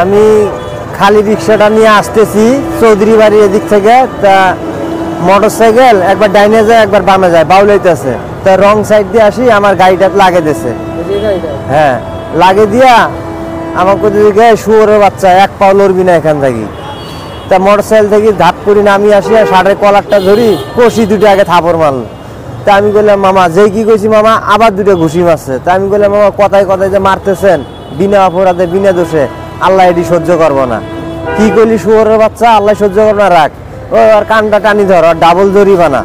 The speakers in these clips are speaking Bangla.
আমি খালি রিক্সাটা নিয়ে আসতেছি চৌধুরী বাড়ির এদিক থেকে। তা মোটরসাইকেল একবার ডাইনে যায় একবার বামে যায়, বাউলাইতেছে। তা রং সাইড দিয়ে আসি, আমার গাড়িটা লাগে দিয়েছে। হ্যাঁ, লাগে দিয়া আমাকে দিকে শুয়োরের বাচ্চা এক পাও লড়বি না এখান থেকে। তা মোটরসাইকেল থেকে ধাপ করে নামি আসি, ষাটের কলারটা ধরি, কষি দুটো আগে থাপড় মারল। তা আমি বললাম মামা, যেই কি কইছি মামা আবার দুটো ঘুষি মারছে। তা আমি বললাম মামা কথায় কথায় যে মারতেছেন বিনা অপরাধে বিনা দোষে, আল্লাহ এটি সহ্য করবো না। কি করলি শুয়োরের বাচ্চা, আল্লাহ সহ্য করবো না, রাখ। ও আর কানটা টানি ধর, আর ডাবল জরিমানা।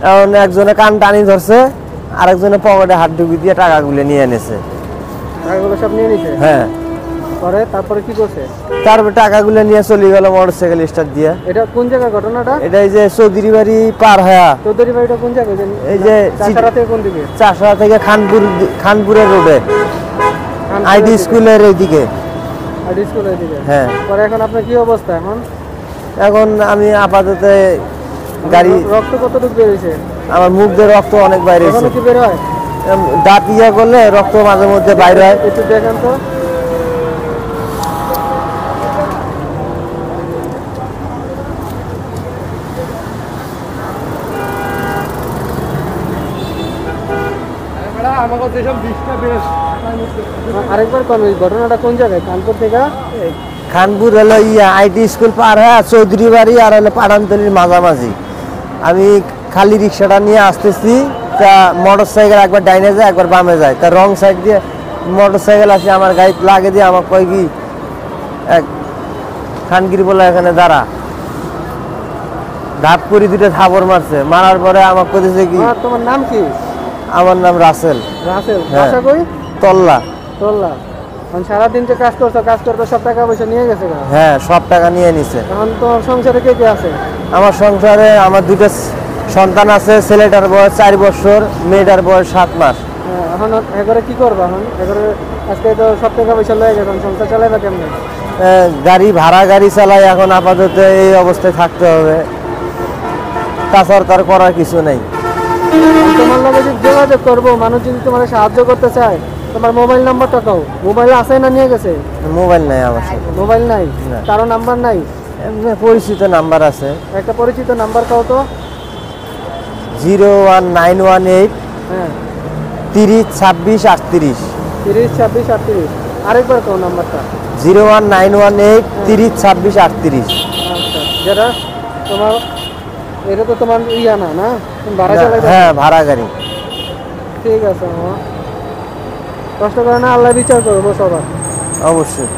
এখন একজনে কান টানি ধরছে, আরেকজনে পকেটে হাত ঢুকি দিয়ে টাকাগুলো নিয়ে এনেছে। টাকাগুলো সব নিয়ে নিছে? হ্যাঁ। তারপরে কি করছে? তারপর টাকাগুলো নিয়ে চলে গেল মোটরসাইকেল স্টার্ট দিয়ে। এটা কোন জায়গায় ঘটনাটা? এটা এই যে চৌধুরী বাড়ি পার হয়া। চৌধুরী বাড়িটা কোন জায়গায়? এই যে চাষারা থেকে কোন দিকে? চাষারা থেকে খানপুরের রোডে, আইডি স্কুলের এইদিকে। আইডি স্কুলের দিকে? হ্যাঁ। পরে এখন আপনার কি অবস্থা? এখন আমি আপাতত গাড়ি। রক্ত কতটুকু বেরিয়েছে? আমার মুখ দিয়ে রক্ত অনেক বাইরে হয়েছে। কি বের হয়? দাঁত ইয়া করলে রক্ত মাঝে মধ্যে বাইরে হয়। একটু দেখেন তো। আরেকবার কোন ঘটনাটা কোন জায়গায়? কানপুর থেকে? খানপুর হলো আইটি স্কুল পার হ্যাঁ, চৌধুরী বাড়ি আর হলো পাড়ানতলির মাঝামাঝি। আমি খালি রিক্সাটা নিয়ে আসতেছি। তা মোটরসাইকেল একবার ডাইনে যায় একবার বামে যায়। তা রং সাইড দিয়ে মোটরসাইকেল আসে, আমার গাড়ি লাগে দিয়ে আমার কয় কি এক খানগির বলে এখানে দাঁড়া, ধাপ করে দুটো থাপড় মারছে। মারার পরে আমার কইতেছে কি, তোমার নাম কি? আমার নাম রাসেল। রাসেল? বাসা কই? তল্লা। তল্লা? সারাদিন যে কাজ করতে সব টাকা পয়সা নিয়ে গেছে? হ্যাঁ, সব টাকা নিয়ে নিছে। এখন তো সংসারে কে কে আছে? আমার সংসারে আমার দুটো সন্তান আছে। ছেলেটার বয়স 4 বছর, মেয়েটার বয়স 7 মাস। এখন এবারে কি করবা? এখন এবারে আজকে তো সব টাকা পয়সা লয়ে গেছে, সংসার চালাইবা কেমনে? গাড়ি ভাড়া গাড়ি চালাই, এখন আপাতত এই অবস্থায় থাকতে হবে। তাছাড়া তার করার কিছু নেই। তোমার লগে যদি যোগাযোগ করবো, মানুষ যদি তোমার সাহায্য করতে চায়, তোমার মোবাইল নাম্বারটা দাও। মোবাইল আছে না নিয়ে গেছে? মোবাইল নাই আমার সাথে। মোবাইল নাই? কারো নাম্বার নাই? পরিচিত নাম্বার আছে। একটা পরিচিত নাম্বার কাও তো। 01918 30 26 38। 30 26 38। আরেকবার কাও নাম্বারটা। 01918 30 26 38। আচ্ছা, যেটা তোমার, এটা তো তোমার ইয়া না? না, ভাড়া চালাই? হ্যাঁ, ভাড়া গাড়ি। ঠিক আছে মামা, কষ্ট করে না, আল্লাহ বিচার করবো সবার। অবশ্যই।